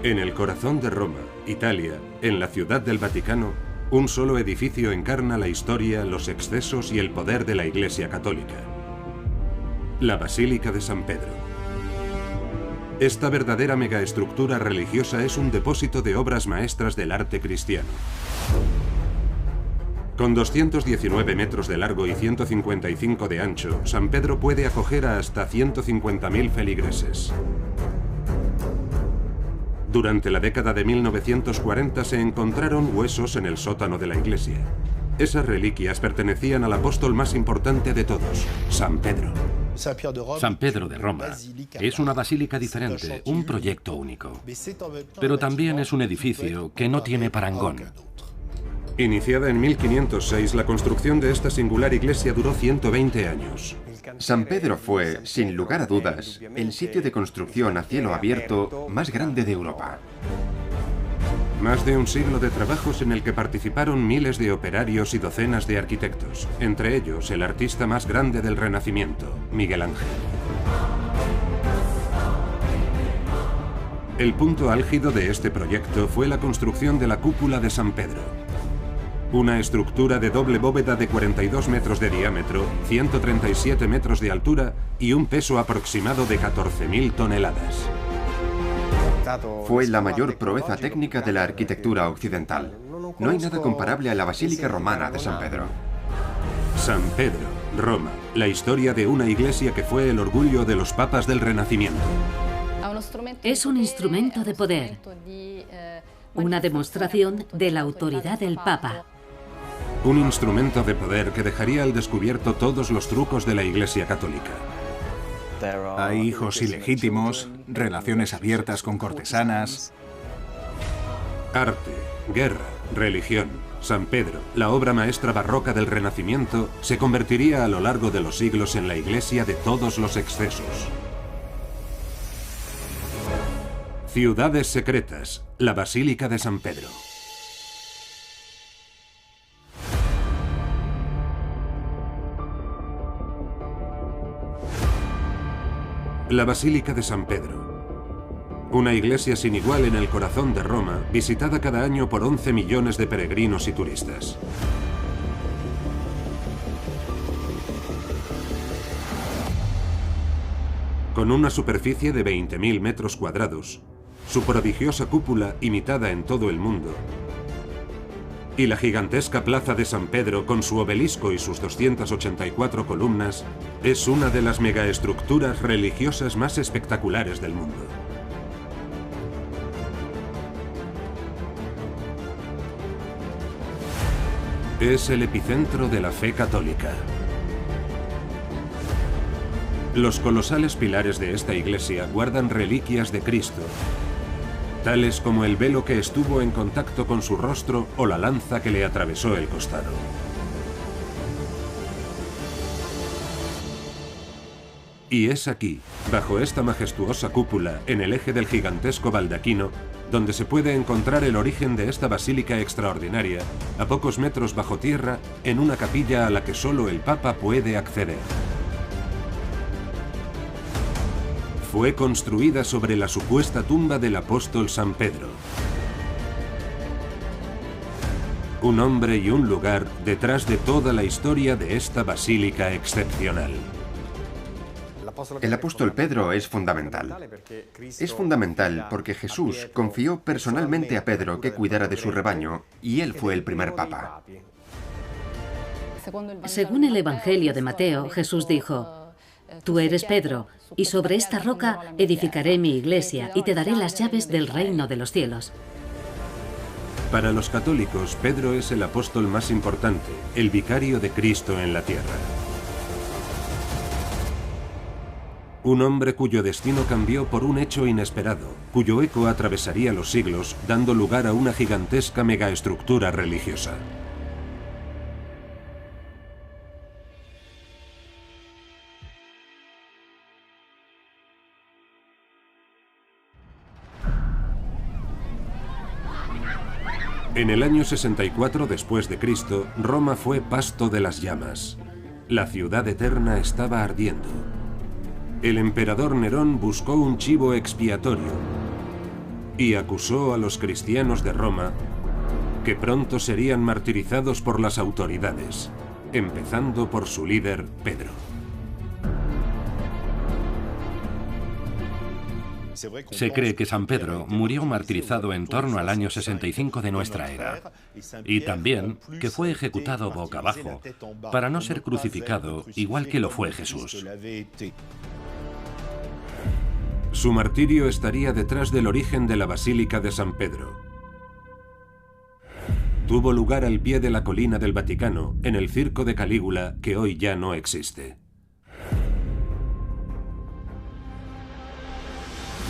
En el corazón de Roma, Italia, en la Ciudad del Vaticano, un solo edificio encarna la historia, los excesos y el poder de la Iglesia Católica. La Basílica de San Pedro. Esta verdadera megaestructura religiosa es un depósito de obras maestras del arte cristiano. Con 219 metros de largo y 155 de ancho, San Pedro puede acoger a hasta 150.000 feligreses. Durante la década de 1940 se encontraron huesos en el sótano de la iglesia. Esas reliquias pertenecían al apóstol más importante de todos, San Pedro. San Pedro de Roma es una basílica diferente, un proyecto único. Pero también es un edificio que no tiene parangón. Iniciada en 1506, la construcción de esta singular iglesia duró 120 años. San Pedro fue, sin lugar a dudas, el sitio de construcción a cielo abierto más grande de Europa. Más de un siglo de trabajos en el que participaron miles de operarios y docenas de arquitectos, entre ellos el artista más grande del Renacimiento, Miguel Ángel. El punto álgido de este proyecto fue la construcción de la cúpula de San Pedro. Una estructura de doble bóveda de 42 metros de diámetro, 137 metros de altura y un peso aproximado de 14.000 toneladas. Fue la mayor proeza técnica de la arquitectura occidental. No hay nada comparable a la Basílica Romana de San Pedro. San Pedro, Roma, la historia de una iglesia que fue el orgullo de los papas del Renacimiento. Es un instrumento de poder, una demostración de la autoridad del Papa. Un instrumento de poder que dejaría al descubierto todos los trucos de la Iglesia Católica. Hay hijos ilegítimos, relaciones abiertas con cortesanas. Arte, guerra, religión. San Pedro, la obra maestra barroca del Renacimiento, se convertiría a lo largo de los siglos en la iglesia de todos los excesos. Ciudades secretas, la Basílica de San Pedro. La Basílica de San Pedro. Una iglesia sin igual en el corazón de Roma, visitada cada año por 11 millones de peregrinos y turistas. Con una superficie de 20.000 metros cuadrados, su prodigiosa cúpula imitada en todo el mundo, y la gigantesca plaza de San Pedro con su obelisco y sus 284 columnas, es una de las megaestructuras religiosas más espectaculares del mundo. Es el epicentro de la fe católica. Los colosales pilares de esta iglesia guardan reliquias de Cristo, tales como el velo que estuvo en contacto con su rostro o la lanza que le atravesó el costado. Y es aquí, bajo esta majestuosa cúpula, en el eje del gigantesco baldaquino, donde se puede encontrar el origen de esta basílica extraordinaria, a pocos metros bajo tierra, en una capilla a la que solo el Papa puede acceder. Fue construida sobre la supuesta tumba del apóstol San Pedro. Un hombre y un lugar detrás de toda la historia de esta basílica excepcional. El apóstol Pedro es fundamental. Es fundamental porque Jesús confió personalmente a Pedro que cuidara de su rebaño y él fue el primer papa. Según el Evangelio de Mateo, Jesús dijo: «Tú eres Pedro, y sobre esta roca edificaré mi iglesia y te daré las llaves del reino de los cielos». Para los católicos, Pedro es el apóstol más importante, el vicario de Cristo en la tierra. Un hombre cuyo destino cambió por un hecho inesperado, cuyo eco atravesaría los siglos, dando lugar a una gigantesca megaestructura religiosa. En el año 64 después de Cristo, Roma fue pasto de las llamas. La ciudad eterna estaba ardiendo. El emperador Nerón buscó un chivo expiatorio y acusó a los cristianos de Roma que pronto serían martirizados por las autoridades, empezando por su líder, Pedro. Se cree que San Pedro murió martirizado en torno al año 65 de nuestra era, y también que fue ejecutado boca abajo para no ser crucificado igual que lo fue Jesús. Su martirio estaría detrás del origen de la Basílica de San Pedro. Tuvo lugar al pie de la colina del Vaticano, en el Circo de Calígula, que hoy ya no existe.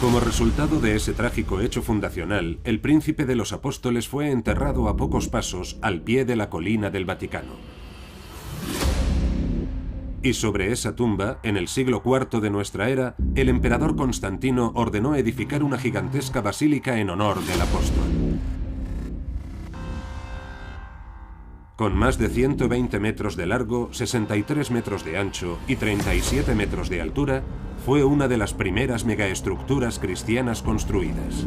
Como resultado de ese trágico hecho fundacional, el príncipe de los apóstoles fue enterrado a pocos pasos al pie de la colina del Vaticano. Y sobre esa tumba, en el siglo IV de nuestra era, el emperador Constantino ordenó edificar una gigantesca basílica en honor del apóstol. Con más de 120 metros de largo, 63 metros de ancho y 37 metros de altura, fue una de las primeras megaestructuras cristianas construidas.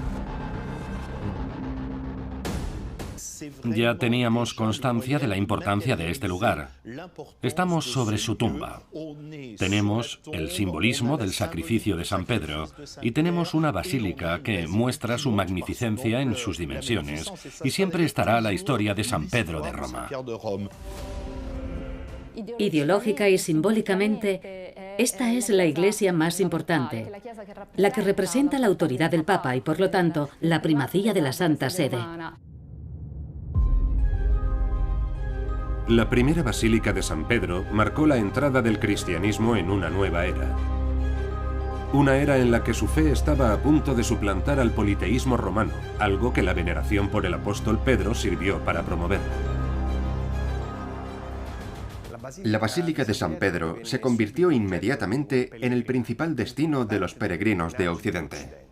Ya teníamos constancia de la importancia de este lugar. Estamos sobre su tumba. Tenemos el simbolismo del sacrificio de San Pedro y tenemos una basílica que muestra su magnificencia en sus dimensiones y siempre estará la historia de San Pedro de Roma. Ideológica y simbólicamente, esta es la iglesia más importante, la que representa la autoridad del Papa y, por lo tanto, la primacía de la Santa Sede. La primera basílica de San Pedro marcó la entrada del cristianismo en una nueva era. Una era en la que su fe estaba a punto de suplantar al politeísmo romano, algo que la veneración por el apóstol Pedro sirvió para promover. La Basílica de San Pedro se convirtió inmediatamente en el principal destino de los peregrinos de Occidente.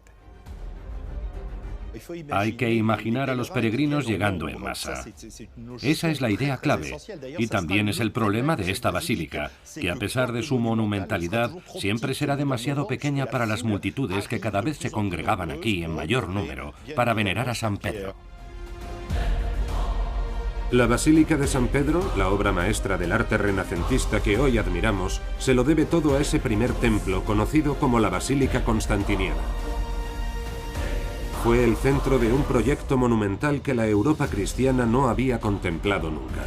Hay que imaginar a los peregrinos llegando en masa. Esa es la idea clave, y también es el problema de esta basílica, que a pesar de su monumentalidad, siempre será demasiado pequeña para las multitudes que cada vez se congregaban aquí en mayor número para venerar a San Pedro. La Basílica de San Pedro, la obra maestra del arte renacentista que hoy admiramos, se lo debe todo a ese primer templo conocido como la Basílica Constantiniana. Fue el centro de un proyecto monumental que la Europa cristiana no había contemplado nunca.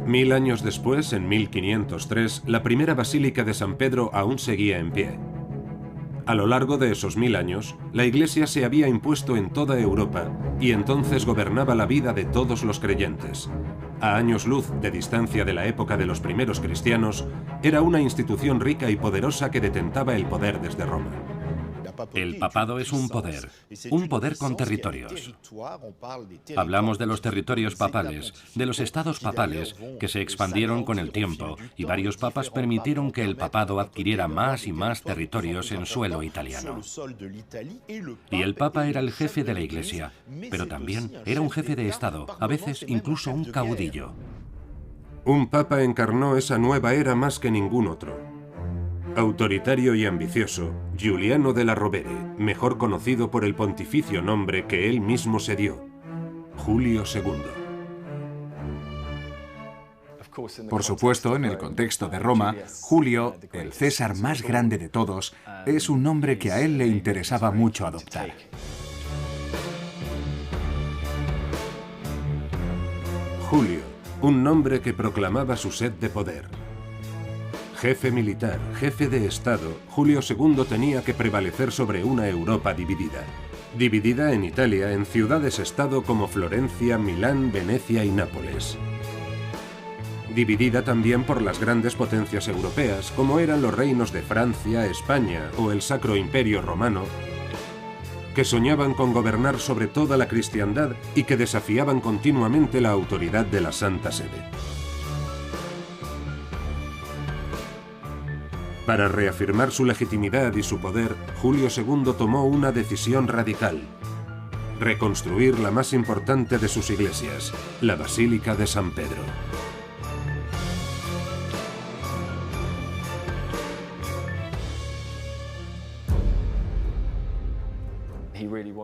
Mil años después, en 1503, la primera Basílica de San Pedro aún seguía en pie. A lo largo de esos 1000 años, la Iglesia se había impuesto en toda Europa y entonces gobernaba la vida de todos los creyentes. A años luz de distancia de la época de los primeros cristianos, era una institución rica y poderosa que detentaba el poder desde Roma. El papado es un poder con territorios. Hablamos de los territorios papales, de los estados papales que se expandieron con el tiempo y varios papas permitieron que el papado adquiriera más y más territorios en suelo italiano. Y el papa era el jefe de la Iglesia, pero también era un jefe de estado, a veces incluso un caudillo. Un papa encarnó esa nueva era más que ningún otro. Autoritario y ambicioso, Giuliano della Rovere, mejor conocido por el pontificio nombre que él mismo se dio, Julio II. Por supuesto, en el contexto de Roma, Julio, el César más grande de todos, es un nombre que a él le interesaba mucho adoptar. Julio, un nombre que proclamaba su sed de poder. Jefe militar, jefe de Estado, Julio II tenía que prevalecer sobre una Europa dividida. Dividida en Italia en ciudades-estado como Florencia, Milán, Venecia y Nápoles. Dividida también por las grandes potencias europeas, como eran los reinos de Francia, España o el Sacro Imperio Romano, que soñaban con gobernar sobre toda la cristiandad y que desafiaban continuamente la autoridad de la Santa Sede. Para reafirmar su legitimidad y su poder, Julio II tomó una decisión radical: reconstruir la más importante de sus iglesias, la Basílica de San Pedro.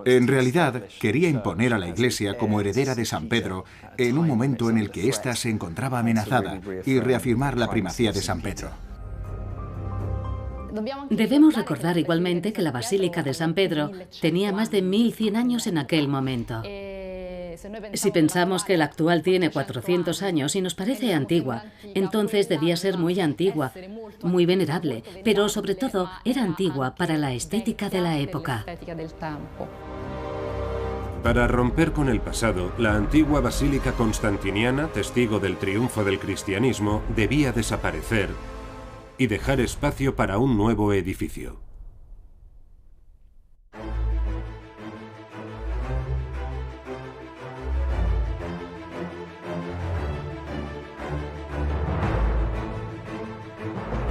En realidad, quería imponer a la Iglesia como heredera de San Pedro en un momento en el que ésta se encontraba amenazada y reafirmar la primacía de San Pedro. Debemos recordar igualmente que la Basílica de San Pedro tenía más de 1100 años en aquel momento. Si pensamos que la actual tiene 400 años y nos parece antigua, entonces debía ser muy antigua, muy venerable, pero sobre todo era antigua para la estética de la época. Para romper con el pasado, la antigua Basílica Constantiniana, testigo del triunfo del cristianismo, debía desaparecer y dejar espacio para un nuevo edificio.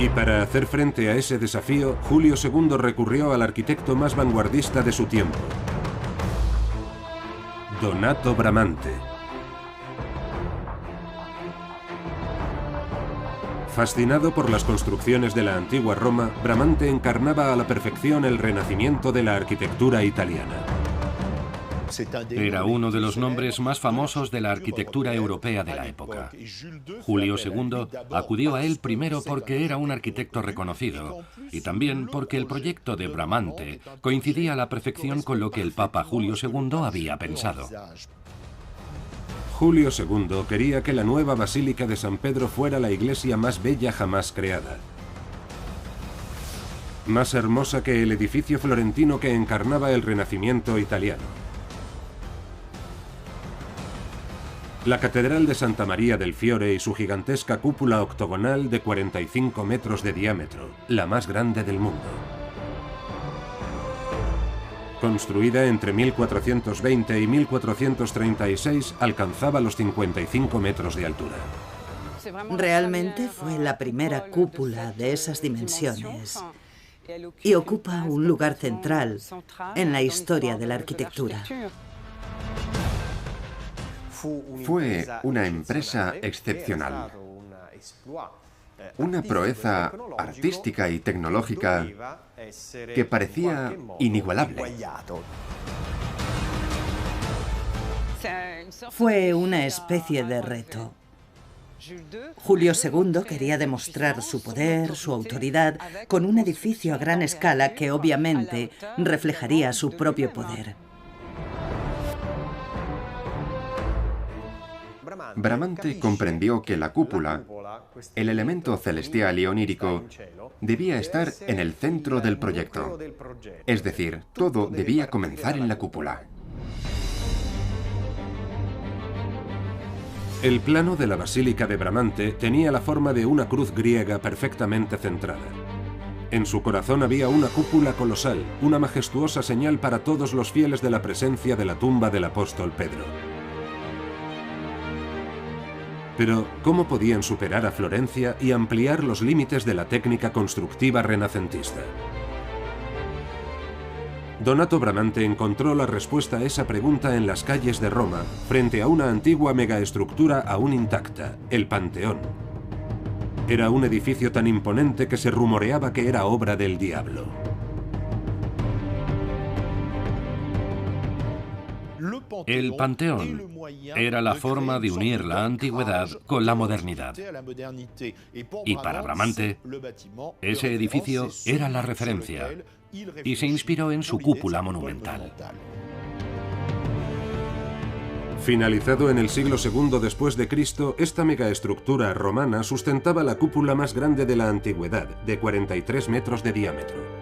Y para hacer frente a ese desafío, Julio II recurrió al arquitecto más vanguardista de su tiempo, Donato Bramante. Fascinado por las construcciones de la antigua Roma, Bramante encarnaba a la perfección el renacimiento de la arquitectura italiana. Era uno de los nombres más famosos de la arquitectura europea de la época. Julio II acudió a él primero porque era un arquitecto reconocido y también porque el proyecto de Bramante coincidía a la perfección con lo que el Papa Julio II había pensado. Julio II quería que la nueva Basílica de San Pedro fuera la iglesia más bella jamás creada. Más hermosa que el edificio florentino que encarnaba el Renacimiento italiano. La Catedral de Santa María del Fiore y su gigantesca cúpula octogonal de 45 metros de diámetro, la más grande del mundo. Construida entre 1420 y 1436, alcanzaba los 55 metros de altura. Realmente fue la primera cúpula de esas dimensiones y ocupa un lugar central en la historia de la arquitectura. Fue una empresa excepcional, una proeza artística y tecnológica que parecía inigualable. Fue una especie de reto. Julio II quería demostrar su poder, su autoridad, con un edificio a gran escala que obviamente reflejaría su propio poder. Bramante comprendió que la cúpula, el elemento celestial y onírico, debía estar en el centro del proyecto. Es decir, todo debía comenzar en la cúpula. El plano de la Basílica de Bramante tenía la forma de una cruz griega perfectamente centrada. En su corazón había una cúpula colosal, una majestuosa señal para todos los fieles de la presencia de la tumba del apóstol Pedro. Pero, ¿cómo podían superar a Florencia y ampliar los límites de la técnica constructiva renacentista? Donato Bramante encontró la respuesta a esa pregunta en las calles de Roma, frente a una antigua megaestructura aún intacta, el Panteón. Era un edificio tan imponente que se rumoreaba que era obra del diablo. El Panteón era la forma de unir la antigüedad con la modernidad. Y para Bramante, ese edificio era la referencia y se inspiró en su cúpula monumental. Finalizado en el siglo II después de Cristo, esta megaestructura romana sustentaba la cúpula más grande de la antigüedad, de 43 metros de diámetro.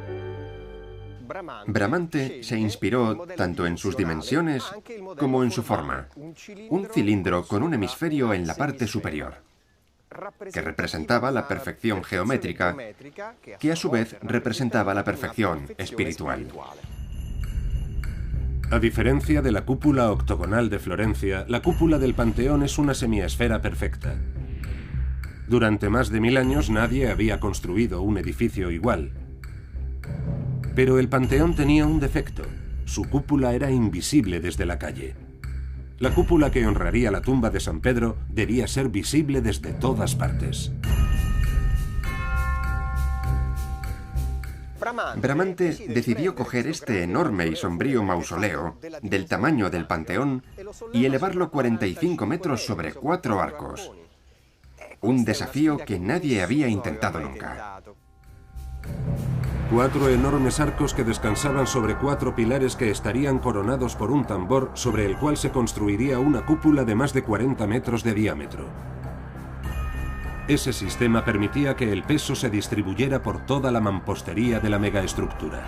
Bramante se inspiró tanto en sus dimensiones como en su forma. Un cilindro con un hemisferio en la parte superior, que representaba la perfección geométrica, que a su vez representaba la perfección espiritual. A diferencia de la cúpula octogonal de Florencia, la cúpula del Panteón es una semiesfera perfecta. Durante más de 1000 años nadie había construido un edificio igual. Pero el Panteón tenía un defecto. su cúpula era invisible desde la calle. La cúpula que honraría la tumba de San Pedro debía ser visible desde todas partes. Bramante decidió coger este enorme y sombrío mausoleo, del tamaño del Panteón, y elevarlo 45 metros sobre 4 arcos. Un desafío que nadie había intentado nunca. 4 enormes arcos que descansaban sobre 4 pilares que estarían coronados por un tambor sobre el cual se construiría una cúpula de más de 40 metros de diámetro. Ese sistema permitía que el peso se distribuyera por toda la mampostería de la megaestructura.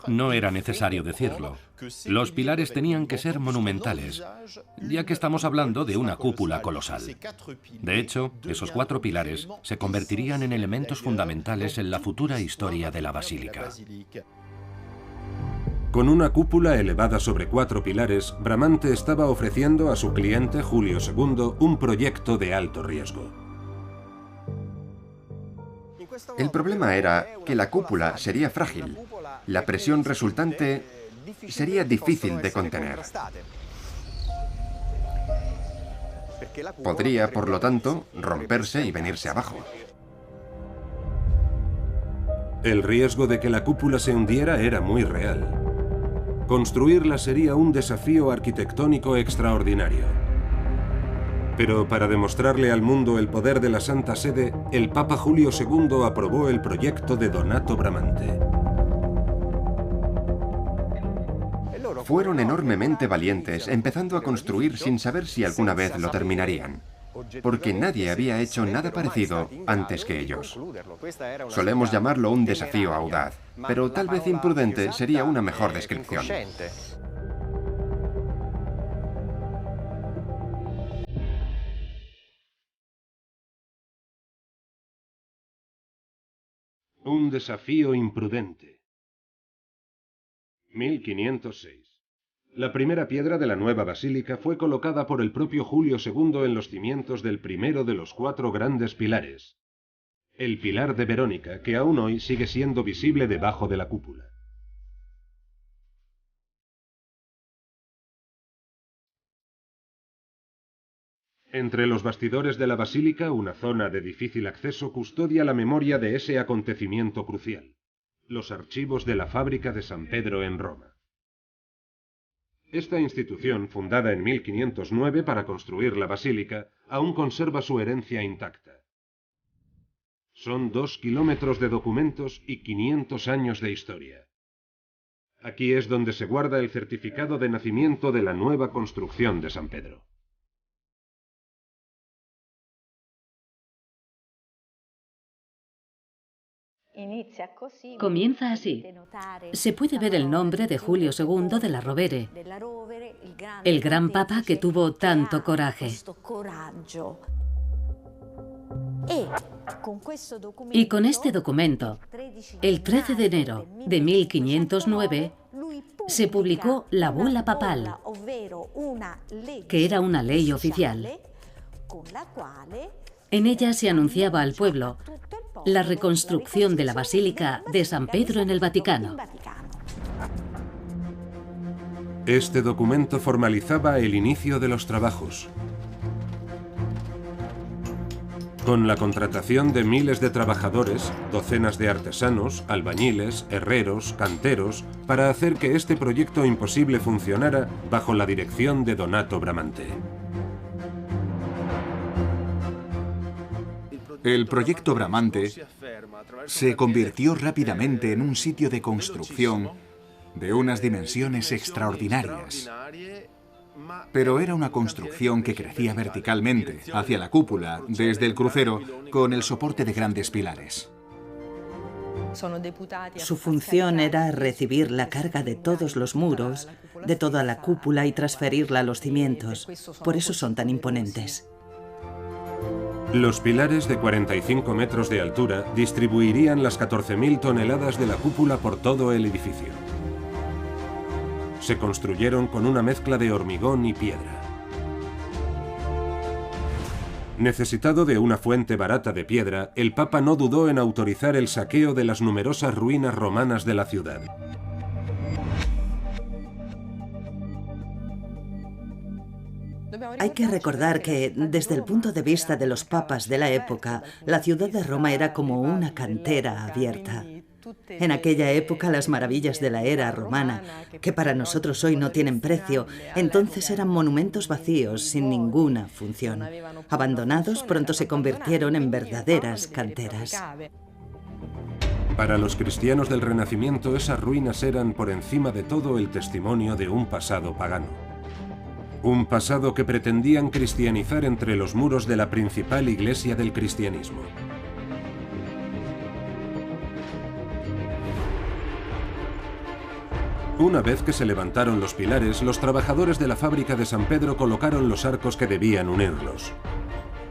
No era necesario decirlo. Los pilares tenían que ser monumentales, ya que estamos hablando de una cúpula colosal. De hecho, esos 4 pilares se convertirían en elementos fundamentales en la futura historia de la basílica. Con una cúpula elevada sobre 4 pilares, Bramante estaba ofreciendo a su cliente Julio II un proyecto de alto riesgo. El problema era que la cúpula sería frágil. La presión resultante sería difícil de contener. Podría, por lo tanto, romperse y venirse abajo. El riesgo de que la cúpula se hundiera era muy real. Construirla sería un desafío arquitectónico extraordinario. Pero para demostrarle al mundo el poder de la Santa Sede, el Papa Julio II aprobó el proyecto de Donato Bramante. Fueron enormemente valientes, empezando a construir sin saber si alguna vez lo terminarían, porque nadie había hecho nada parecido antes que ellos. Solemos llamarlo un desafío audaz, pero tal vez imprudente sería una mejor descripción. Un desafío imprudente. 1506. La primera piedra de la nueva basílica fue colocada por el propio Julio II en los cimientos del primero de los 4 grandes pilares, el pilar de Verónica, que aún hoy sigue siendo visible debajo de la cúpula. Entre los bastidores de la basílica, una zona de difícil acceso custodia la memoria de ese acontecimiento crucial, los archivos de la fábrica de San Pedro en Roma. Esta institución, fundada en 1509 para construir la basílica, aún conserva su herencia intacta. Son 2 kilómetros de documentos y 500 años de historia. Aquí es donde se guarda el certificado de nacimiento de la nueva construcción de San Pedro. Comienza así. Se puede ver el nombre de Julio II de la Rovere, el gran papa que tuvo tanto coraje. Y con este documento, el 13 de enero de 1509, se publicó la bula papal, que era una ley oficial. En ella se anunciaba al pueblo la reconstrucción de la Basílica de San Pedro en el Vaticano. Este documento formalizaba el inicio de los trabajos. Con la contratación de miles de trabajadores, docenas de artesanos, albañiles, herreros, canteros, para hacer que este proyecto imposible funcionara bajo la dirección de Donato Bramante. El proyecto Bramante se convirtió rápidamente en un sitio de construcción de unas dimensiones extraordinarias. Pero era una construcción que crecía verticalmente hacia la cúpula, desde el crucero, con el soporte de grandes pilares. Su función era recibir la carga de todos los muros, de toda la cúpula y transferirla a los cimientos. Por eso son tan imponentes. Los pilares de 45 metros de altura distribuirían las 14.000 toneladas de la cúpula por todo el edificio. Se construyeron con una mezcla de hormigón y piedra. Necesitado de una fuente barata de piedra, el Papa no dudó en autorizar el saqueo de las numerosas ruinas romanas de la ciudad. Hay que recordar que, desde el punto de vista de los papas de la época, la ciudad de Roma era como una cantera abierta. En aquella época, las maravillas de la era romana, que para nosotros hoy no tienen precio, entonces eran monumentos vacíos, sin ninguna función. Abandonados, pronto se convirtieron en verdaderas canteras. Para los cristianos del Renacimiento, esas ruinas eran, por encima de todo, el testimonio de un pasado pagano. Un pasado que pretendían cristianizar entre los muros de la principal iglesia del cristianismo. Una vez que se levantaron los pilares, los trabajadores de la fábrica de San Pedro colocaron los arcos que debían unirlos.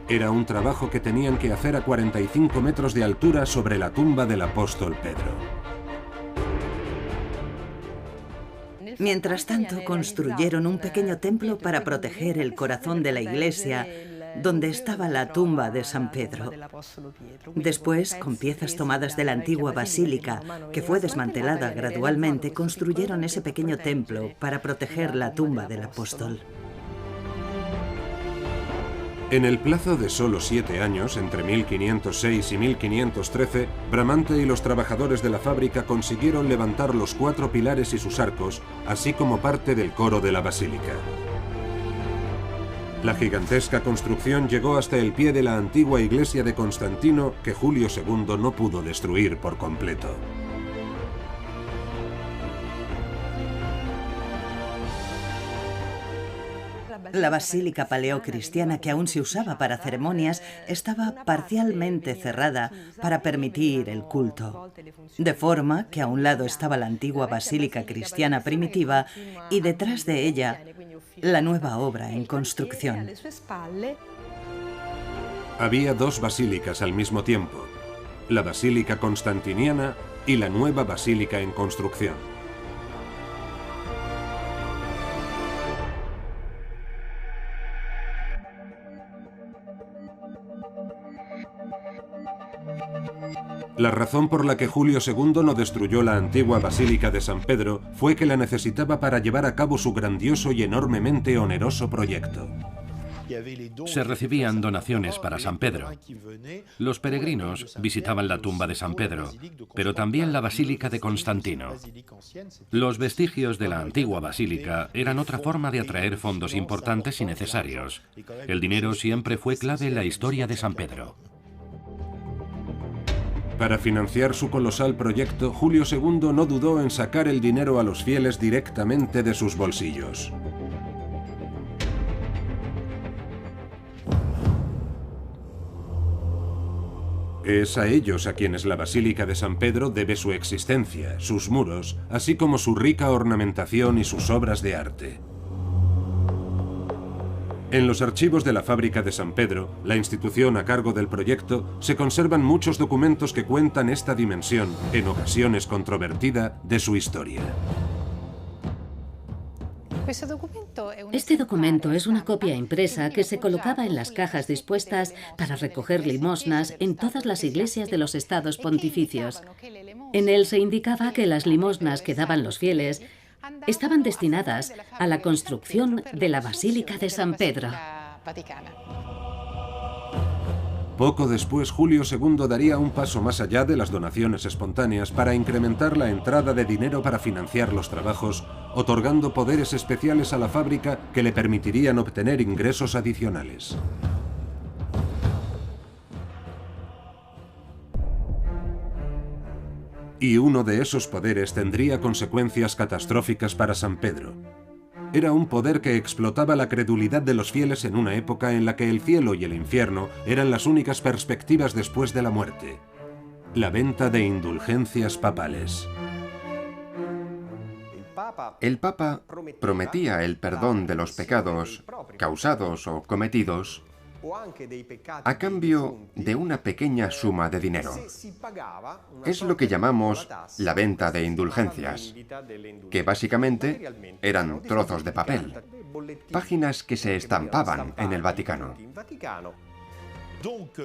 Era un trabajo que tenían que hacer a 45 metros de altura sobre la tumba del apóstol Pedro. Mientras tanto, construyeron un pequeño templo para proteger el corazón de la iglesia, donde estaba la tumba de San Pedro. Después, con piezas tomadas de la antigua basílica, que fue desmantelada gradualmente, construyeron ese pequeño templo para proteger la tumba del apóstol. En el plazo de solo 7 años, entre 1506 y 1513, Bramante y los trabajadores de la fábrica consiguieron levantar los 4 pilares y sus arcos, así como parte del coro de la basílica. La gigantesca construcción llegó hasta el pie de la antigua iglesia de Constantino, que Julio II no pudo destruir por completo. La basílica paleocristiana, que aún se usaba para ceremonias, estaba parcialmente cerrada para permitir el culto. De forma que a un lado estaba la antigua basílica cristiana primitiva y detrás de ella la nueva obra en construcción. Había 2 basílicas al mismo tiempo, la basílica constantiniana y la nueva basílica en construcción. La razón por la que Julio II no destruyó la antigua Basílica de San Pedro fue que la necesitaba para llevar a cabo su grandioso y enormemente oneroso proyecto. Se recibían donaciones para San Pedro. Los peregrinos visitaban la tumba de San Pedro, pero también la Basílica de Constantino. Los vestigios de la antigua basílica eran otra forma de atraer fondos importantes y necesarios. El dinero siempre fue clave en la historia de San Pedro. Para financiar su colosal proyecto, Julio II no dudó en sacar el dinero a los fieles directamente de sus bolsillos. Es a ellos a quienes la Basílica de San Pedro debe su existencia, sus muros, así como su rica ornamentación y sus obras de arte. En los archivos de la Fábrica de San Pedro, la institución a cargo del proyecto, se conservan muchos documentos que cuentan esta dimensión, en ocasiones controvertida, de su historia. Este documento es una copia impresa que se colocaba en las cajas dispuestas para recoger limosnas en todas las iglesias de los estados pontificios. En él se indicaba que las limosnas que daban los fieles estaban destinadas a la construcción de la Basílica de San Pedro. Poco después, Julio II daría un paso más allá de las donaciones espontáneas para incrementar la entrada de dinero para financiar los trabajos, otorgando poderes especiales a la fábrica que le permitirían obtener ingresos adicionales. Y uno de esos poderes tendría consecuencias catastróficas para San Pedro. Era un poder que explotaba la credulidad de los fieles en una época en la que el cielo y el infierno eran las únicas perspectivas después de la muerte. La venta de indulgencias papales. El Papa prometía el perdón de los pecados causados o cometidos a cambio de una pequeña suma de dinero. Es lo que llamamos la venta de indulgencias, que básicamente eran trozos de papel, páginas que se estampaban en el Vaticano.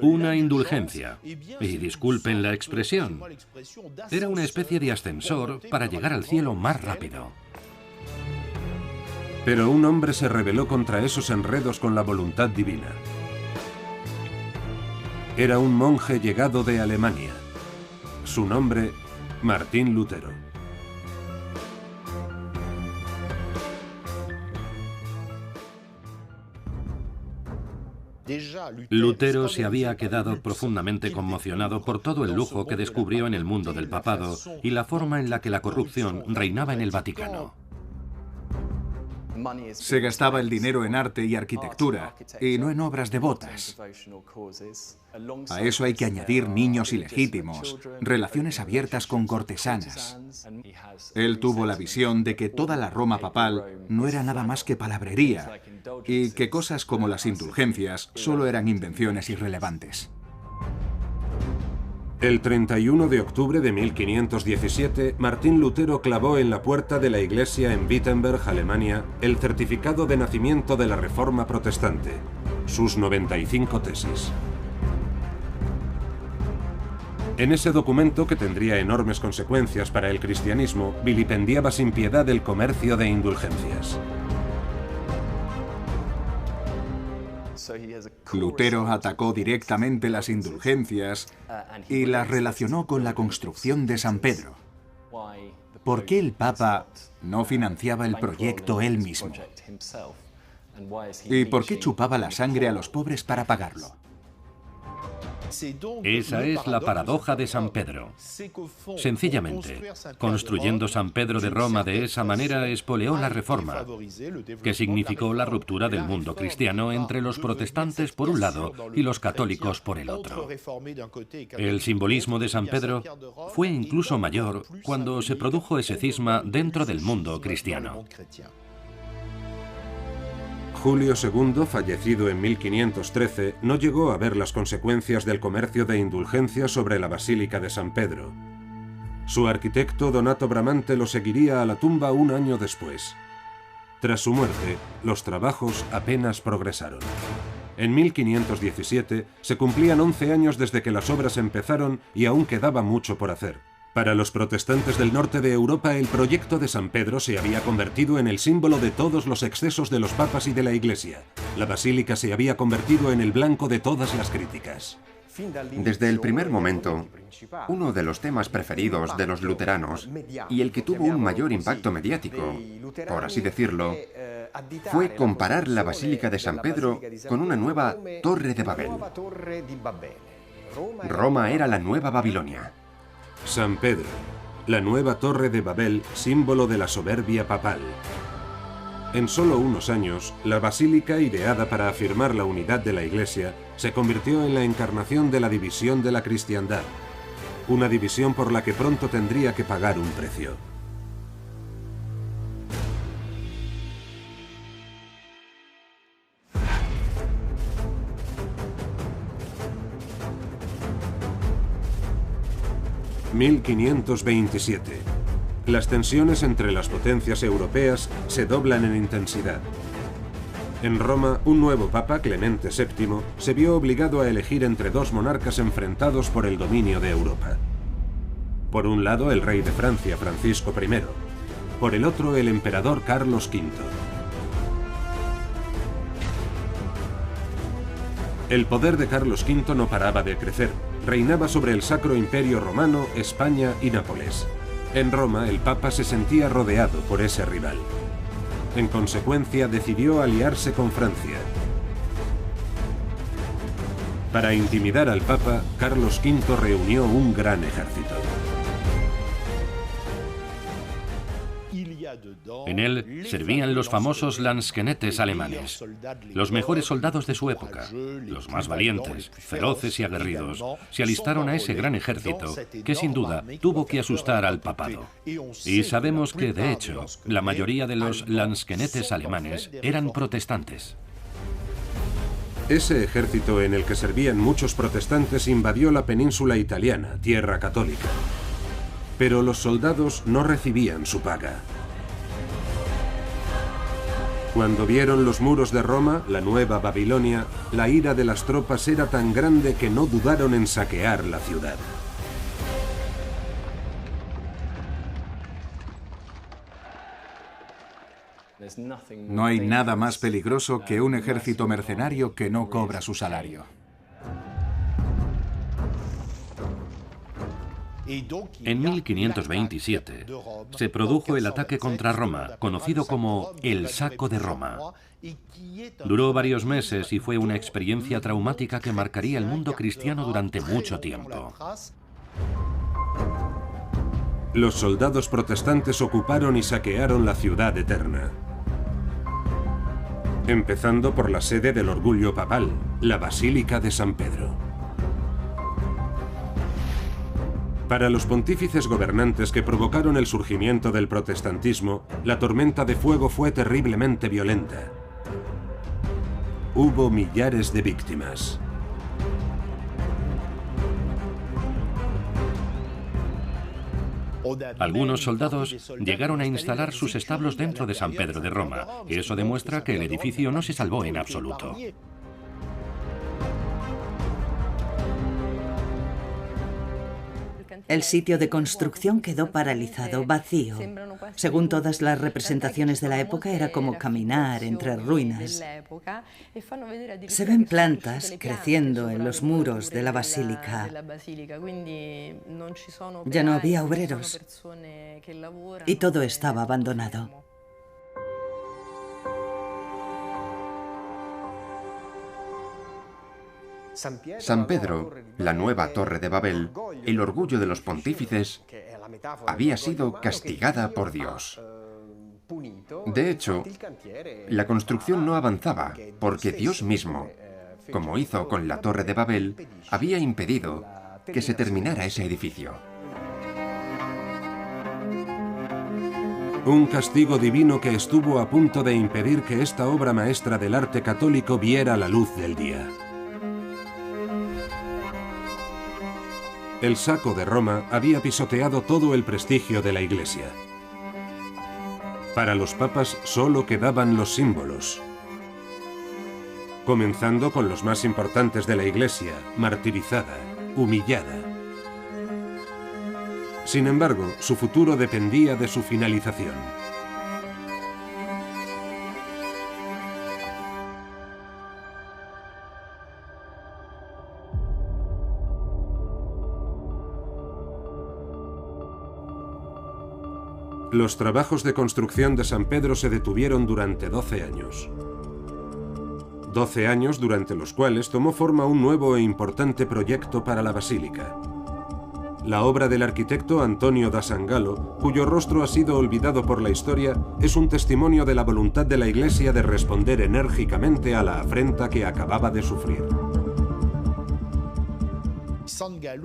Una indulgencia. Y disculpen la expresión, era una especie de ascensor para llegar al cielo más rápido. Pero un hombre se rebeló contra esos enredos con la voluntad divina. Era un monje llegado de Alemania. Su nombre, Martín Lutero. Lutero se había quedado profundamente conmocionado por todo el lujo que descubrió en el mundo del papado y la forma en la que la corrupción reinaba en el Vaticano. Se gastaba el dinero en arte y arquitectura, y no en obras devotas. A eso hay que añadir niños ilegítimos, relaciones abiertas con cortesanas. Él tuvo la visión de que toda la Roma papal no era nada más que palabrería, y que cosas como las indulgencias solo eran invenciones irrelevantes. El 31 de octubre de 1517, Martín Lutero clavó en la puerta de la iglesia en Wittenberg, Alemania, el certificado de nacimiento de la Reforma Protestante, sus 95 tesis. En ese documento, que tendría enormes consecuencias para el cristianismo, vilipendiaba sin piedad el comercio de indulgencias. Lutero atacó directamente las indulgencias y las relacionó con la construcción de San Pedro. ¿Por qué el Papa no financiaba el proyecto él mismo? ¿Y por qué chupaba la sangre a los pobres para pagarlo? Esa es la paradoja de San Pedro. Sencillamente, construyendo San Pedro de Roma de esa manera, espoleó la Reforma, que significó la ruptura del mundo cristiano entre los protestantes por un lado y los católicos por el otro. El simbolismo de San Pedro fue incluso mayor cuando se produjo ese cisma dentro del mundo cristiano. Julio II, fallecido en 1513, no llegó a ver las consecuencias del comercio de indulgencias sobre la Basílica de San Pedro. Su arquitecto Donato Bramante lo seguiría a la tumba un año después. Tras su muerte, los trabajos apenas progresaron. En 1517 se cumplían 11 años desde que las obras empezaron y aún quedaba mucho por hacer. Para los protestantes del norte de Europa, el proyecto de San Pedro se había convertido en el símbolo de todos los excesos de los papas y de la Iglesia. La basílica se había convertido en el blanco de todas las críticas. Desde el primer momento, uno de los temas preferidos de los luteranos, y el que tuvo un mayor impacto mediático, por así decirlo, fue comparar la Basílica de San Pedro con una nueva Torre de Babel. Roma era la nueva Babilonia. San Pedro, la nueva Torre de Babel, símbolo de la soberbia papal. En solo unos años, la basílica, ideada para afirmar la unidad de la Iglesia, se convirtió en la encarnación de la división de la cristiandad. Una división por la que pronto tendría que pagar un precio. ...1527... Las tensiones entre las potencias europeas se doblan en intensidad. En Roma, un nuevo papa, Clemente VII, se vio obligado a elegir entre dos monarcas enfrentados por el dominio de Europa. Por un lado, el rey de Francia, Francisco I. Por el otro, el emperador Carlos V. El poder de Carlos V no paraba de crecer. Reinaba sobre el Sacro Imperio Romano, España y Nápoles. En Roma, el Papa se sentía rodeado por ese rival. En consecuencia, decidió aliarse con Francia. Para intimidar al Papa, Carlos V reunió un gran ejército. En él servían los famosos Lanzknechts alemanes, los mejores soldados de su época, los más valientes, feroces y aguerridos, se alistaron a ese gran ejército que sin duda tuvo que asustar al papado. Y sabemos que, de hecho, la mayoría de los Lanzknechts alemanes eran protestantes. Ese ejército, en el que servían muchos protestantes, invadió la península italiana, tierra católica. Pero los soldados no recibían su paga. Cuando vieron los muros de Roma, la nueva Babilonia, la ira de las tropas era tan grande que no dudaron en saquear la ciudad. No hay nada más peligroso que un ejército mercenario que no cobra su salario. En 1527 se produjo el ataque contra Roma, conocido como el Saco de Roma. Duró varios meses y fue una experiencia traumática que marcaría el mundo cristiano durante mucho tiempo. Los soldados protestantes ocuparon y saquearon la ciudad eterna, empezando por la sede del orgullo papal, la Basílica de San Pedro. Para los pontífices gobernantes que provocaron el surgimiento del protestantismo, la tormenta de fuego fue terriblemente violenta. Hubo millares de víctimas. Algunos soldados llegaron a instalar sus establos dentro de San Pedro de Roma, y eso demuestra que el edificio no se salvó en absoluto. El sitio de construcción quedó paralizado, vacío. Según todas las representaciones de la época, era como caminar entre ruinas. Se ven plantas creciendo en los muros de la basílica. Ya no había obreros y todo estaba abandonado. San Pedro, la nueva Torre de Babel, el orgullo de los pontífices, había sido castigada por Dios. De hecho, la construcción no avanzaba porque Dios mismo, como hizo con la Torre de Babel, había impedido que se terminara ese edificio. Un castigo divino que estuvo a punto de impedir que esta obra maestra del arte católico viera la luz del día. El Saco de Roma había pisoteado todo el prestigio de la Iglesia. Para los papas solo quedaban los símbolos, comenzando con los más importantes de la Iglesia, martirizada, humillada. Sin embargo, su futuro dependía de su finalización. Los trabajos de construcción de San Pedro se detuvieron durante 12 años. 12 años durante los cuales tomó forma un nuevo e importante proyecto para la basílica. La obra del arquitecto Antonio da Sangallo, cuyo rostro ha sido olvidado por la historia, es un testimonio de la voluntad de la Iglesia de responder enérgicamente a la afrenta que acababa de sufrir.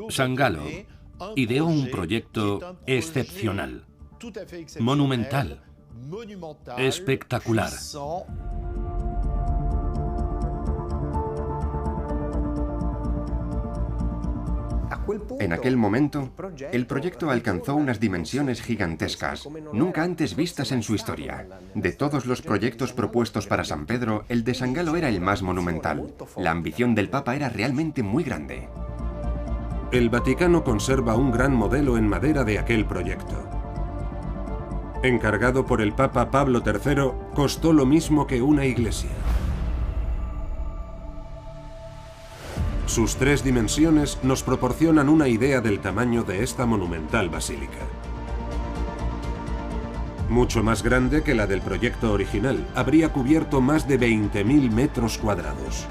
Sangallo ideó un proyecto excepcional, monumental, espectacular. En aquel momento, el proyecto alcanzó unas dimensiones gigantescas, nunca antes vistas en su historia. De todos los proyectos propuestos para San Pedro, el de Sangallo era el más monumental. La ambición del Papa era realmente muy grande. El Vaticano conserva un gran modelo en madera de aquel proyecto. Encargado por el Papa Pablo III, costó lo mismo que una iglesia. Sus 3 dimensiones nos proporcionan una idea del tamaño de esta monumental basílica. Mucho más grande que la del proyecto original, habría cubierto más de 20.000 metros cuadrados.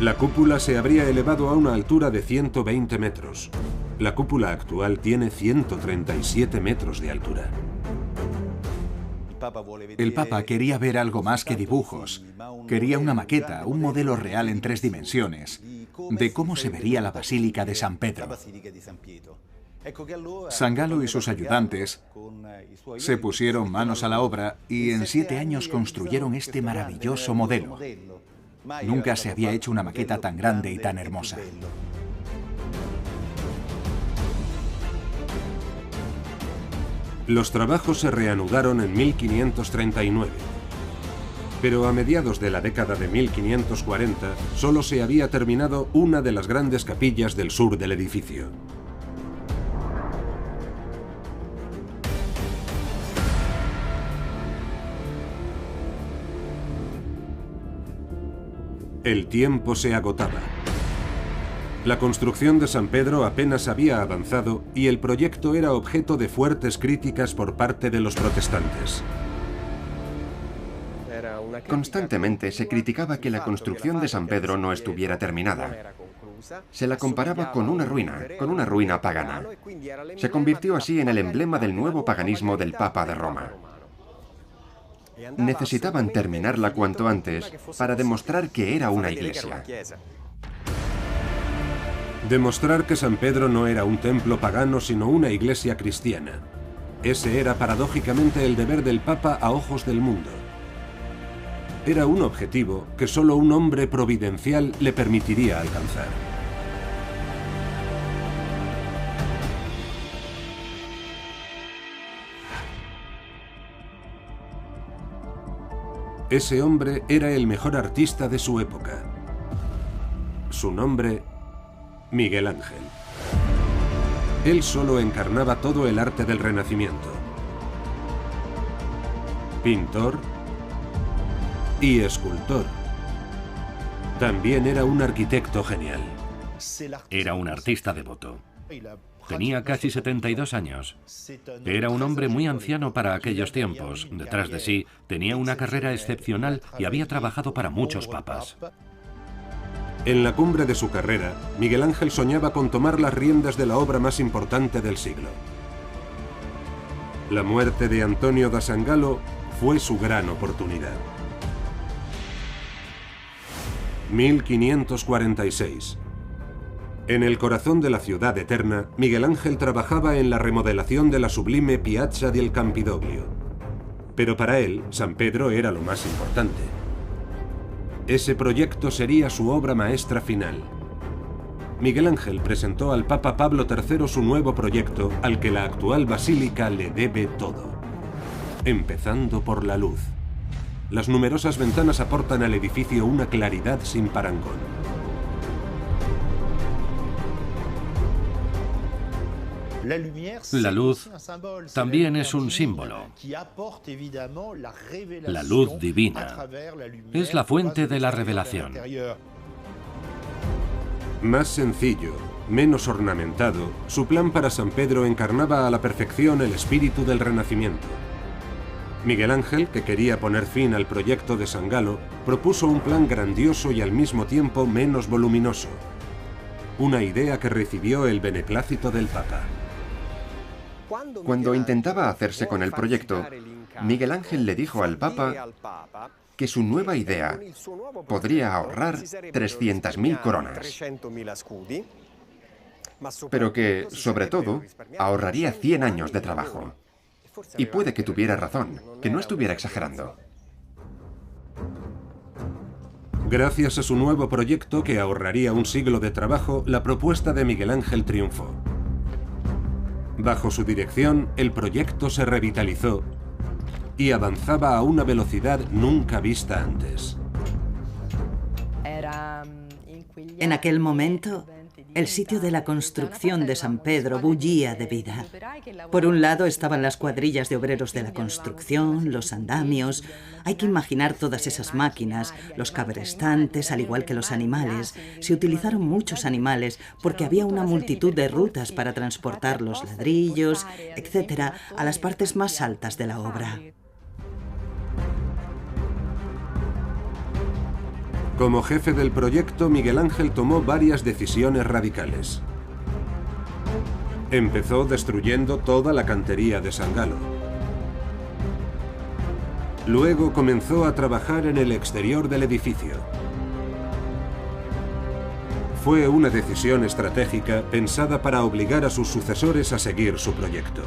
La cúpula se habría elevado a una altura de 120 metros. La cúpula actual tiene 137 metros de altura. El Papa quería ver algo más que dibujos. Quería una maqueta, un modelo real en 3 dimensiones, de cómo se vería la Basílica de San Pedro. Sangallo y sus ayudantes se pusieron manos a la obra y en 7 años construyeron este maravilloso modelo. Nunca se había hecho una maqueta tan grande y tan hermosa. Los trabajos se reanudaron en 1539, pero a mediados de la década de 1540 solo se había terminado una de las grandes capillas del sur del edificio. El tiempo se agotaba. La construcción de San Pedro apenas había avanzado y el proyecto era objeto de fuertes críticas por parte de los protestantes. Constantemente se criticaba que la construcción de San Pedro no estuviera terminada. Se la comparaba con una ruina pagana. Se convirtió así en el emblema del nuevo paganismo del Papa de Roma. Necesitaban terminarla cuanto antes para demostrar que era una iglesia. Demostrar que San Pedro no era un templo pagano sino una iglesia cristiana. Ese era paradójicamente el deber del Papa a ojos del mundo. Era un objetivo que solo un hombre providencial le permitiría alcanzar. Ese hombre era el mejor artista de su época. Su nombre, Miguel Ángel. Él solo encarnaba todo el arte del Renacimiento. Pintor y escultor. También era un arquitecto genial. Era un artista devoto. Tenía casi 72 años. Era un hombre muy anciano para aquellos tiempos. Detrás de sí tenía una carrera excepcional y había trabajado para muchos papas. En la cumbre de su carrera, Miguel Ángel soñaba con tomar las riendas de la obra más importante del siglo. La muerte de Antonio da Sangallo fue su gran oportunidad. 1546. En el corazón de la ciudad eterna, Miguel Ángel trabajaba en la remodelación de la sublime Piazza del Campidoglio. Pero para él, San Pedro era lo más importante. Ese proyecto sería su obra maestra final. Miguel Ángel presentó al Papa Pablo III su nuevo proyecto, al que la actual basílica le debe todo. Empezando por la luz. Las numerosas ventanas aportan al edificio una claridad sin parangón. La luz también es un símbolo. La luz divina es la fuente de la revelación. Más sencillo, menos ornamentado, su plan para San Pedro encarnaba a la perfección el espíritu del Renacimiento. Miguel Ángel, que quería poner fin al proyecto de Sangallo, propuso un plan grandioso y al mismo tiempo menos voluminoso. Una idea que recibió el beneplácito del Papa. Cuando intentaba hacerse con el proyecto, Miguel Ángel le dijo al Papa que su nueva idea podría ahorrar 300.000 coronas, pero que, sobre todo, ahorraría 100 años de trabajo. Y puede que tuviera razón, que no estuviera exagerando. Gracias a su nuevo proyecto, que ahorraría un siglo de trabajo, la propuesta de Miguel Ángel triunfó. Bajo su dirección, el proyecto se revitalizó y avanzaba a una velocidad nunca vista antes. En aquel momento, el sitio de la construcción de San Pedro bullía de vida. Por un lado estaban las cuadrillas de obreros de la construcción, los andamios. Hay que imaginar todas esas máquinas, los cabrestantes, al igual que los animales. Se utilizaron muchos animales porque había una multitud de rutas para transportar los ladrillos, etc., a las partes más altas de la obra. Como jefe del proyecto, Miguel Ángel tomó varias decisiones radicales. Empezó destruyendo toda la cantería de Sangallo. Luego comenzó a trabajar en el exterior del edificio. Fue una decisión estratégica pensada para obligar a sus sucesores a seguir su proyecto.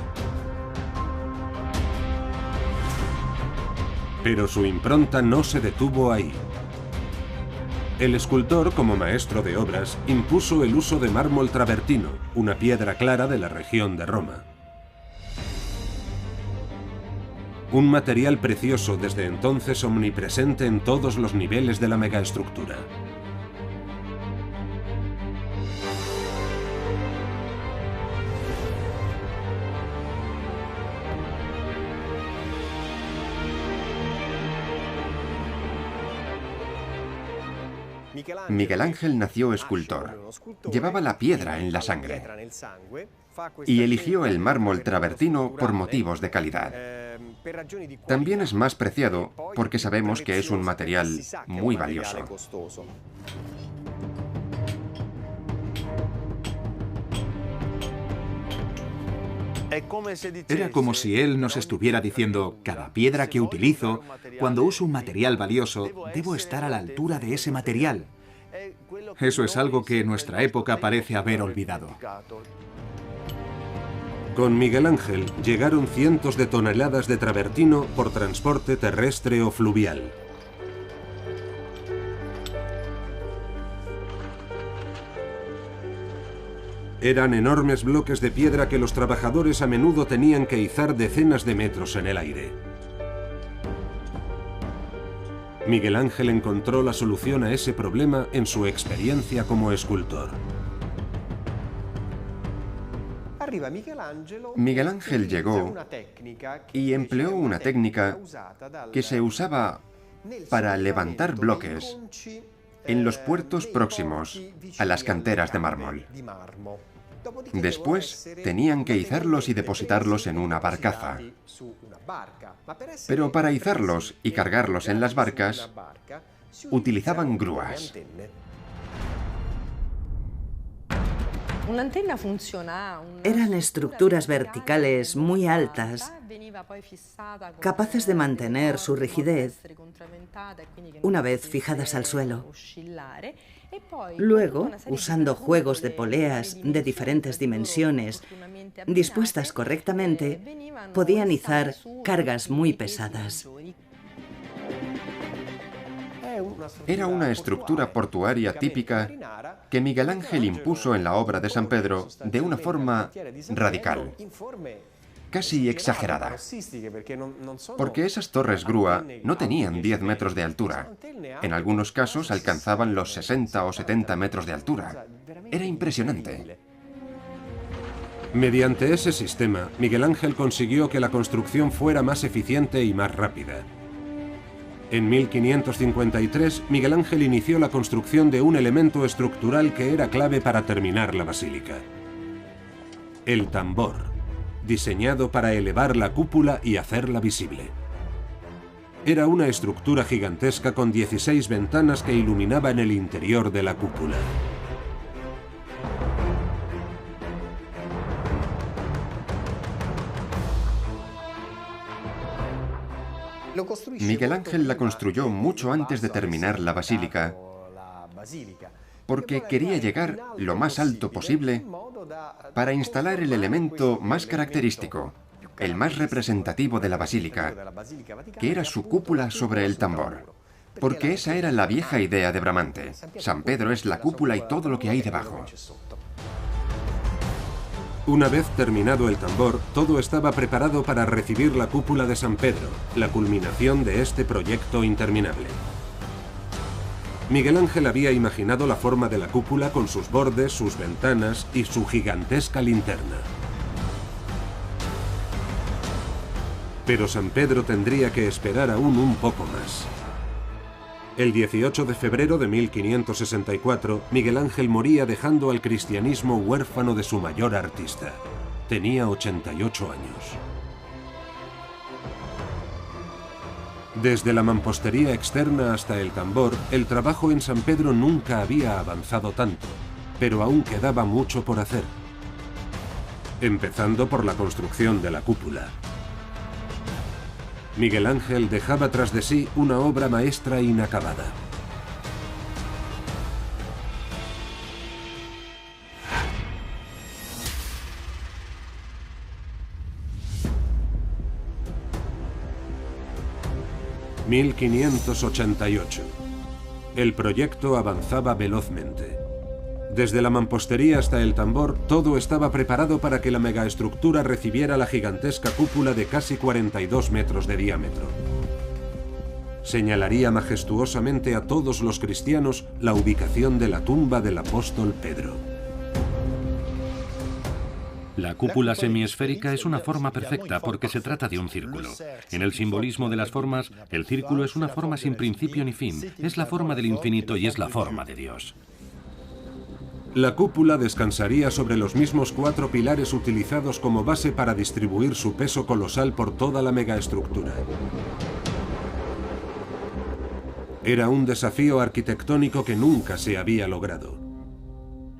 Pero su impronta no se detuvo ahí. El escultor, como maestro de obras, impuso el uso de mármol travertino, una piedra clara de la región de Roma. un material precioso desde entonces omnipresente en todos los niveles de la megaestructura. Miguel Ángel nació escultor. Llevaba la piedra en la sangre y eligió el mármol travertino por motivos de calidad. También es más preciado porque sabemos que es un material muy valioso. Era como si él nos estuviera diciendo: cada piedra que utilizo, cuando uso un material valioso, debo estar a la altura de ese material. Eso es algo que en nuestra época parece haber olvidado. Con Miguel Ángel llegaron cientos de toneladas de travertino por transporte terrestre o fluvial. Eran enormes bloques de piedra que los trabajadores a menudo tenían que izar decenas de metros en el aire. Miguel Ángel encontró la solución a ese problema en su experiencia como escultor. Miguel Ángel llegó y empleó una técnica que se usaba para levantar bloques en los puertos próximos a las canteras de mármol. Después tenían que izarlos y depositarlos en una barcaza. Pero para izarlos y cargarlos en las barcas, utilizaban grúas. Eran estructuras verticales muy altas, capaces de mantener su rigidez una vez fijadas al suelo. Luego, usando juegos de poleas de diferentes dimensiones, dispuestas correctamente, podían izar cargas muy pesadas. Era una estructura portuaria típica que Miguel Ángel impuso en la obra de San Pedro de una forma radical, casi exagerada, porque esas torres grúa no tenían 10 metros de altura. En algunos casos alcanzaban los 60 o 70 metros de altura. Era impresionante. Mediante ese sistema, Miguel Ángel consiguió que la construcción fuera más eficiente y más rápida. En 1553, Miguel Ángel inició la construcción de un elemento estructural que era clave para terminar la basílica: el tambor, diseñado para elevar la cúpula y hacerla visible. Era una estructura gigantesca con 16 ventanas que iluminaban el interior de la cúpula. Miguel Ángel la construyó mucho antes de terminar la basílica, porque quería llegar lo más alto posible para instalar el elemento más característico, el más representativo de la basílica, que era su cúpula sobre el tambor. Porque esa era la vieja idea de Bramante. San Pedro es la cúpula y todo lo que hay debajo. Una vez terminado el tambor, todo estaba preparado para recibir la cúpula de San Pedro, la culminación de este proyecto interminable. Miguel Ángel había imaginado la forma de la cúpula con sus bordes, sus ventanas y su gigantesca linterna. Pero San Pedro tendría que esperar aún un poco más. El 18 de febrero de 1564, Miguel Ángel moría dejando al cristianismo huérfano de su mayor artista. Tenía 88 años. Desde la mampostería externa hasta el tambor, el trabajo en San Pedro nunca había avanzado tanto, pero aún quedaba mucho por hacer. Empezando por la construcción de la cúpula. Miguel Ángel dejaba tras de sí una obra maestra inacabada. ...1588... El proyecto avanzaba velozmente. Desde la mampostería hasta el tambor, todo estaba preparado para que la megaestructura recibiera la gigantesca cúpula de casi 42 metros de diámetro. Señalaría majestuosamente a todos los cristianos la ubicación de la tumba del apóstol Pedro. La cúpula semiesférica es una forma perfecta porque se trata de un círculo. En el simbolismo de las formas, el círculo es una forma sin principio ni fin, es la forma del infinito y es la forma de Dios. La cúpula descansaría sobre los mismos 4 pilares utilizados como base para distribuir su peso colosal por toda la megaestructura. Era un desafío arquitectónico que nunca se había logrado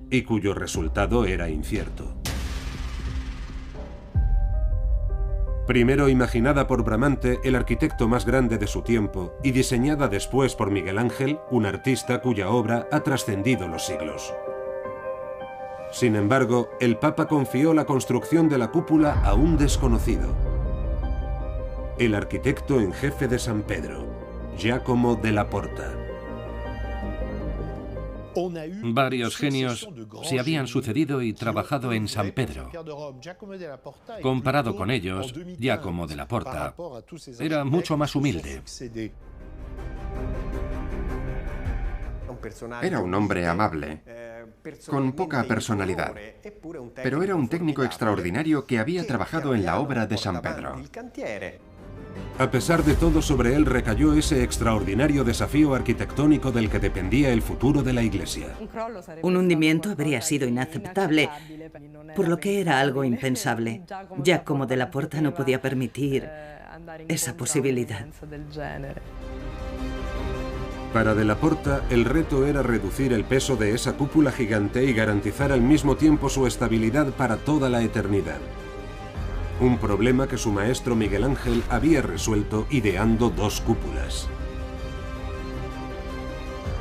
y cuyo resultado era incierto. Primero imaginada por Bramante, el arquitecto más grande de su tiempo, y diseñada después por Miguel Ángel, un artista cuya obra ha trascendido los siglos. Sin embargo, el Papa confió la construcción de la cúpula a un desconocido, el arquitecto en jefe de San Pedro, Giacomo della Porta. Varios genios se habían sucedido y trabajado en San Pedro. Comparado con ellos, Giacomo della Porta era mucho más humilde. Era un hombre amable, con poca personalidad, pero era un técnico extraordinario que había trabajado en la obra de San Pedro. A pesar de todo, sobre él recayó ese extraordinario desafío arquitectónico del que dependía el futuro de la Iglesia. Un hundimiento habría sido inaceptable, por lo que era algo impensable. Giacomo della Porta no podía permitir esa posibilidad. Para della Porta, el reto era reducir el peso de esa cúpula gigante y garantizar al mismo tiempo su estabilidad para toda la eternidad. Un problema que su maestro Miguel Ángel había resuelto ideando 2 cúpulas.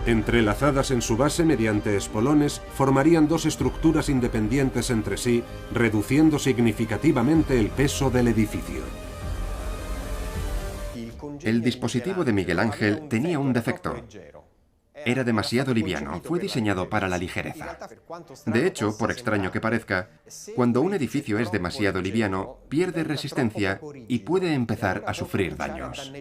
Entrelazadas en su base mediante espolones, formarían 2 estructuras independientes entre sí, reduciendo significativamente el peso del edificio. El dispositivo de Miguel Ángel tenía un defecto. Era demasiado liviano, fue diseñado para la ligereza. De hecho, por extraño que parezca, cuando un edificio es demasiado liviano, pierde resistencia y puede empezar a sufrir daños.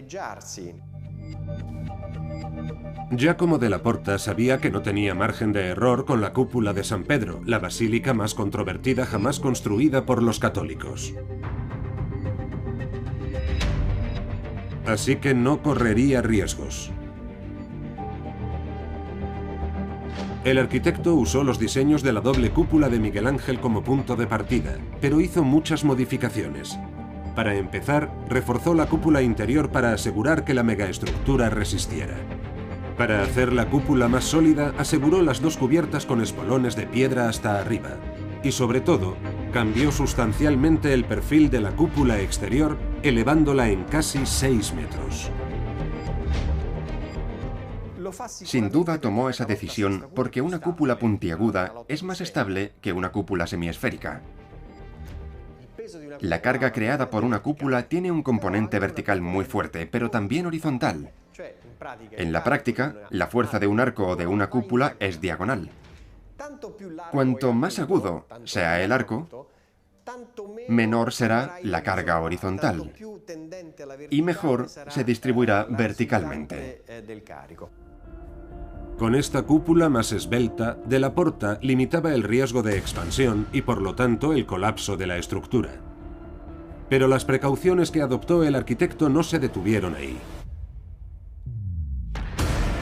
Giacomo della Porta sabía que no tenía margen de error con la cúpula de San Pedro, la basílica más controvertida jamás construida por los católicos. Así que no correría riesgos. El arquitecto usó los diseños de la doble cúpula de Miguel Ángel como punto de partida, pero hizo muchas modificaciones. Para empezar, reforzó la cúpula interior para asegurar que la megaestructura resistiera. Para hacer la cúpula más sólida, aseguró las 2 cubiertas con espolones de piedra hasta arriba. Y sobre todo, cambió sustancialmente el perfil de la cúpula exterior, elevándola en casi 6 metros. Sin duda tomó esa decisión porque una cúpula puntiaguda es más estable que una cúpula semiesférica. La carga creada por una cúpula tiene un componente vertical muy fuerte, pero también horizontal. En la práctica, la fuerza de un arco o de una cúpula es diagonal. Cuanto más agudo sea el arco, menor será la carga horizontal y mejor se distribuirá verticalmente. Con esta cúpula más esbelta, della Porta limitaba el riesgo de expansión y por lo tanto el colapso de la estructura. Pero las precauciones que adoptó el arquitecto no se detuvieron ahí.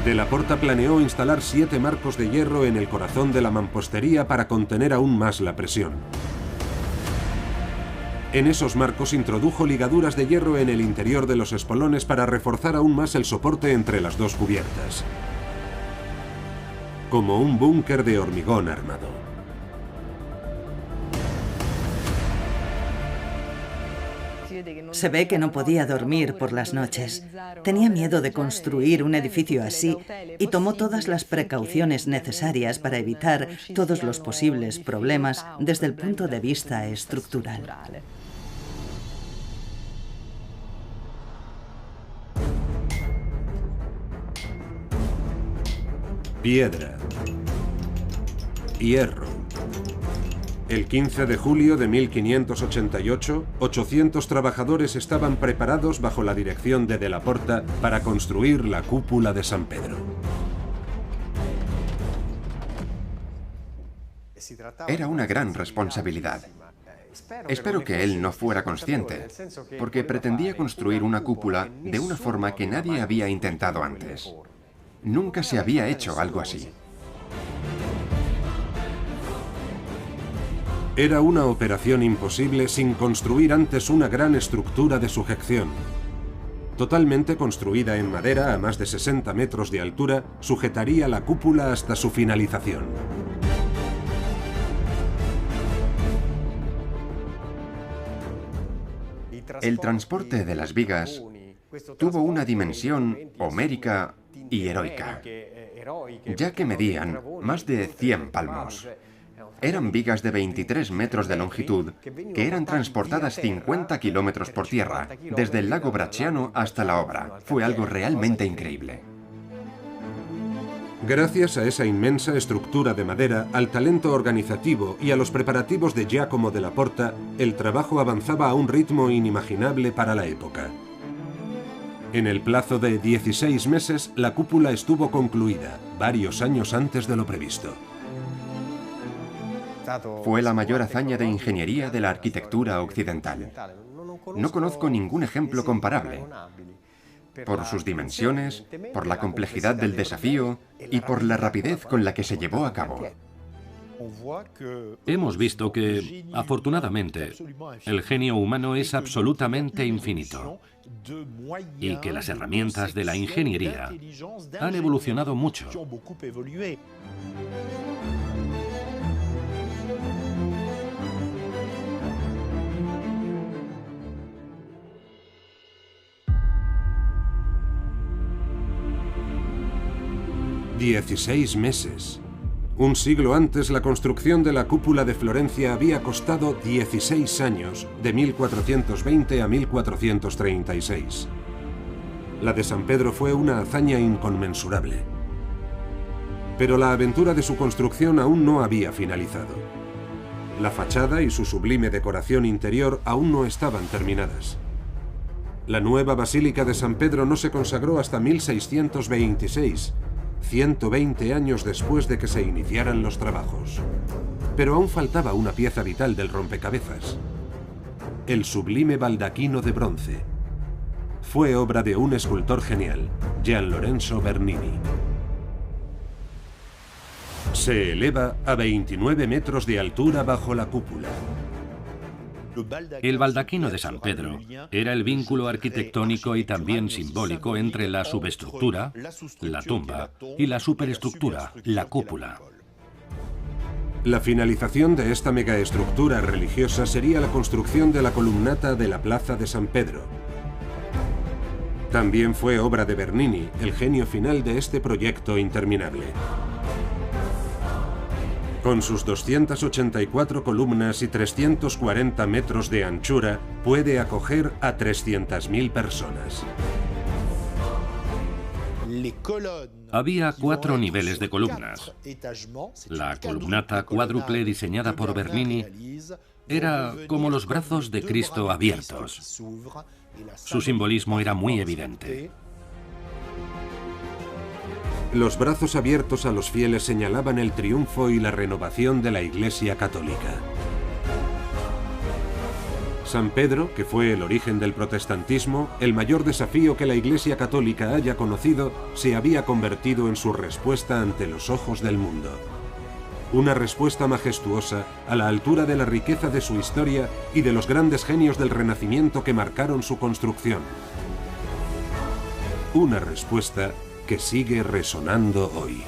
Della Porta planeó instalar 7 marcos de hierro en el corazón de la mampostería para contener aún más la presión. En esos marcos introdujo ligaduras de hierro en el interior de los espolones para reforzar aún más el soporte entre las 2 cubiertas. Como un búnker de hormigón armado. Se ve que no podía dormir por las noches. Tenía miedo de construir un edificio así y tomó todas las precauciones necesarias para evitar todos los posibles problemas desde el punto de vista estructural. Piedra. hierro. El 15 de julio de 1588, 800 trabajadores estaban preparados bajo la dirección de la Porta para construir la cúpula de San Pedro. Era una gran responsabilidad. Espero que él no fuera consciente, porque pretendía construir una cúpula de una forma que nadie había intentado antes. Nunca se había hecho algo así. Era una operación imposible sin construir antes una gran estructura de sujeción. Totalmente construida en madera a más de 60 metros de altura, sujetaría la cúpula hasta su finalización. El transporte de las vigas tuvo una dimensión homérica y heroica, ya que medían más de 100 palmos. Eran vigas de 23 metros de longitud que eran transportadas 50 kilómetros por tierra, desde el lago Bracciano hasta la obra. Fue algo realmente increíble. Gracias a esa inmensa estructura de madera, al talento organizativo y a los preparativos de Giacomo della Porta, el trabajo avanzaba a un ritmo inimaginable para la época. En el plazo de 16 meses, la cúpula estuvo concluida, varios años antes de lo previsto. Fue la mayor hazaña de ingeniería de la arquitectura occidental. No conozco ningún ejemplo comparable, por sus dimensiones, por la complejidad del desafío y por la rapidez con la que se llevó a cabo. Hemos visto que, afortunadamente, el genio humano es absolutamente infinito y que las herramientas de la ingeniería han evolucionado mucho. «16 meses. Un siglo antes, la construcción de la cúpula de Florencia había costado 16 años, de 1420 a 1436. La de San Pedro fue una hazaña inconmensurable. Pero la aventura de su construcción aún no había finalizado. La fachada y su sublime decoración interior aún no estaban terminadas. La nueva Basílica de San Pedro no se consagró hasta 1626, 120 años después de que se iniciaran los trabajos. Pero aún faltaba una pieza vital del rompecabezas: el sublime baldaquino de bronce. Fue obra de un escultor genial, Gian Lorenzo Bernini. Se eleva a 29 metros de altura bajo la cúpula. El baldaquino de San Pedro era el vínculo arquitectónico y también simbólico entre la subestructura, la tumba, y la superestructura, la cúpula. La finalización de esta megaestructura religiosa sería la construcción de la columnata de la Plaza de San Pedro. También fue obra de Bernini, el genio final de este proyecto interminable. Con sus 284 columnas y 340 metros de anchura, puede acoger a 300.000 personas. Había 4 niveles de columnas. La columnata cuádruple diseñada por Bernini era como los brazos de Cristo abiertos. Su simbolismo era muy evidente. Los brazos abiertos a los fieles señalaban el triunfo y la renovación de la Iglesia católica. San Pedro, que fue el origen del protestantismo, el mayor desafío que la Iglesia católica haya conocido, se había convertido en su respuesta ante los ojos del mundo. Una respuesta majestuosa a la altura de la riqueza de su historia y de los grandes genios del Renacimiento que marcaron su construcción. Una respuesta que sigue resonando hoy.